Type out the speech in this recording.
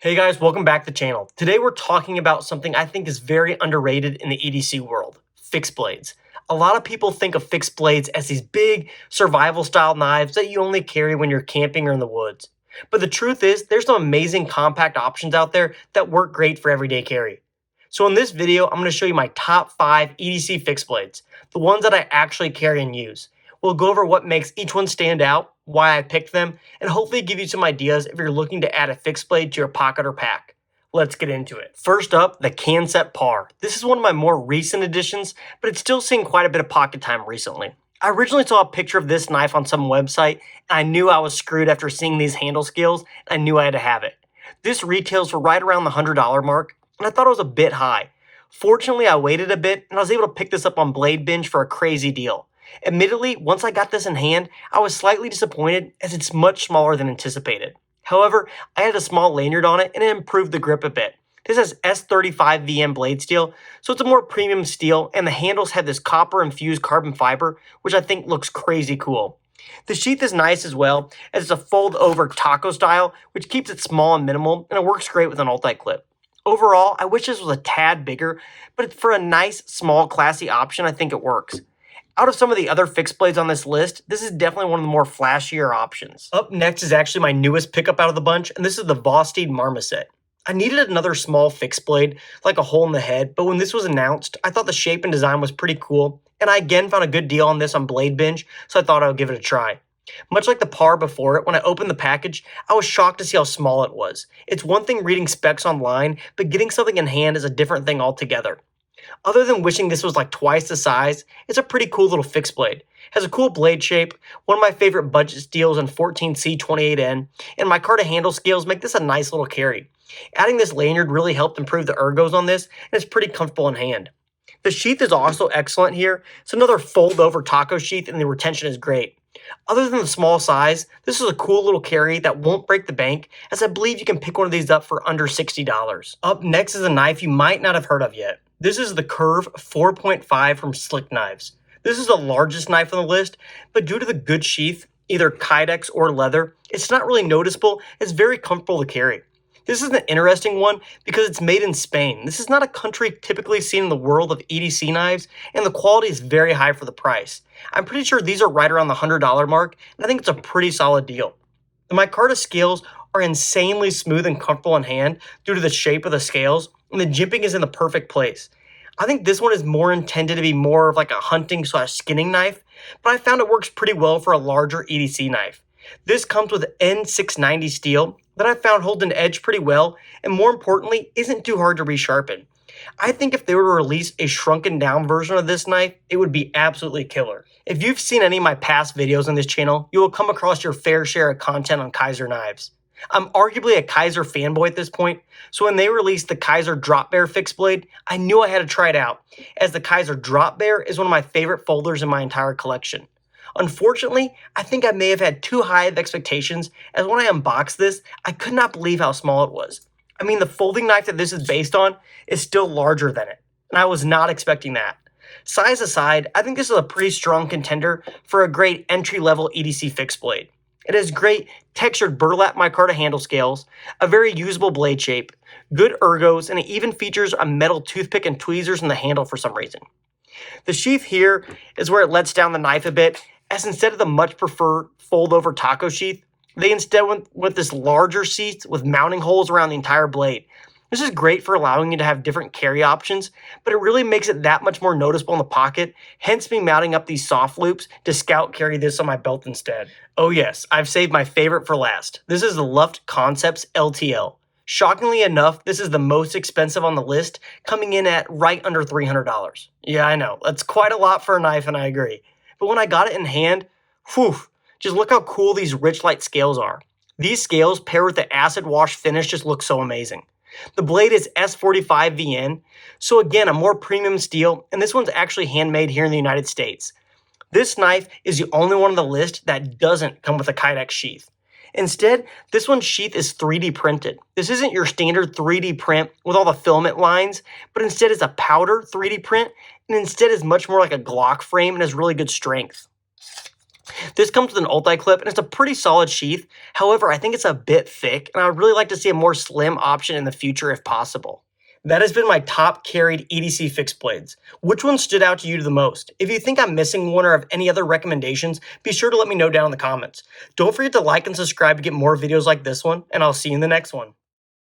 Hey guys, welcome back to the channel. Today we're talking about something I think is very underrated in the EDC world, fixed blades. A lot of people think of fixed blades as these big survival style knives that you only carry when you're camping or in the woods. But the truth is, there's some amazing compact options out there that work great for everyday carry. So in this video, I'm going to show you my top 5 EDC fixed blades, the ones that I actually carry and use. We'll go over what makes each one stand out, why I picked them, and hopefully give you some ideas if you're looking to add a fixed blade to your pocket or pack. Let's get into it. First up, the Canset Par. This is one of my more recent additions, but it's still seeing quite a bit of pocket time recently. I originally saw a picture of this knife on some website, and I knew I was screwed after seeing these handle scales, and I knew I had to have it. This retails for right around the $100 mark, and I thought it was a bit high. Fortunately, I waited a bit, and I was able to pick this up on Blade Binge for a crazy deal. Admittedly, once I got this in hand, I was slightly disappointed as it's much smaller than anticipated. However, I had a small lanyard on it and it improved the grip a bit. This has S35 VM blade steel, so it's a more premium steel, and the handles have this copper infused carbon fiber, which I think looks crazy cool. The sheath is nice as well, as it's a fold over taco style, which keeps it small and minimal, and it works great with an multi-clip. Overall, I wish this was a tad bigger, but for a nice, small, classy option, I think it works. Out of some of the other fixed blades on this list, this is definitely one of the more flashier options. Up next is actually my newest pickup out of the bunch, and this is the Vosteed Marmoset. I needed another small fixed blade, like a hole in the head, but when this was announced, I thought the shape and design was pretty cool, and I again found a good deal on this on Blade Binge, so I thought I would give it a try. Much like the Par before it, when I opened the package, I was shocked to see how small it was. It's one thing reading specs online, but getting something in hand is a different thing altogether. Other than wishing this was like twice the size, it's a pretty cool little fixed blade. Has a cool blade shape, one of my favorite budget steels in 14C28N, and my Micarta handle scales make this a nice little carry. Adding this lanyard really helped improve the ergos on this, and it's pretty comfortable in hand. The sheath is also excellent here. It's another fold over taco sheath and the retention is great. Other than the small size, this is a cool little carry that won't break the bank, as I believe you can pick one of these up for under $60. Up next is a knife you might not have heard of yet. This is the Curve 4.5 from Slick Knives. This is the largest knife on the list, but due to the good sheath, either Kydex or leather, it's not really noticeable. It's very comfortable to carry. This is an interesting one because it's made in Spain. This is not a country typically seen in the world of EDC knives, and the quality is very high for the price. I'm pretty sure these are right around the $100 mark, and I think it's a pretty solid deal. The Micarta scales are insanely smooth and comfortable in hand due to the shape of the scales, and the jimping is in the perfect place. I think this one is more intended to be more of like a hunting / skinning knife, but I found it works pretty well for a larger EDC knife. This comes with N690 steel that I found holds an edge pretty well, and more importantly, isn't too hard to resharpen. I think if they were to release a shrunken down version of this knife, it would be absolutely killer. If you've seen any of my past videos on this channel, you will come across your fair share of content on Kizer knives. I'm arguably a Kizer fanboy at this point, so when they released the Kizer Drop Bear fixed blade, I knew I had to try it out, as the Kizer Drop Bear is one of my favorite folders in my entire collection. Unfortunately, I think I may have had too high of expectations, as when I unboxed this, I could not believe how small it was. I mean, the folding knife that this is based on is still larger than it, and I was not expecting that. Size aside, I think this is a pretty strong contender for a great entry-level EDC fixed blade. It has great textured burlap micarta handle scales, a very usable blade shape, good ergos, and it even features a metal toothpick and tweezers in the handle for some reason. The sheath here is where it lets down the knife a bit, as instead of the much preferred fold-over taco sheath, they instead went with this larger sheath with mounting holes around the entire blade. This is great for allowing you to have different carry options, but it really makes it that much more noticeable in the pocket, hence me mounting up these soft loops to scout carry this on my belt instead. Oh yes, I've saved my favorite for last. This is the Luft Concepts LTL. Shockingly enough, this is the most expensive on the list, coming in at right under $300. Yeah, I know, that's quite a lot for a knife, and I agree. But when I got it in hand, whew, just look how cool these rich light scales are. These scales paired with the acid wash finish just look so amazing. The blade is S45 VN, so again, a more premium steel, and this one's actually handmade here in the United States. This knife is the only one on the list that doesn't come with a Kydex sheath. Instead, this one's sheath is 3D printed. This isn't your standard 3D print with all the filament lines, but instead is a powder 3D print, and instead is much more like a Glock frame and has really good strength. This comes with an ulti-clip and it's a pretty solid sheath. However, I think it's a bit thick and I would really like to see a more slim option in the future if possible. That has been my top carried EDC fixed blades. Which one stood out to you the most? If you think I'm missing one or have any other recommendations, be sure to let me know down in the comments. Don't forget to like and subscribe to get more videos like this one, and I'll see you in the next one.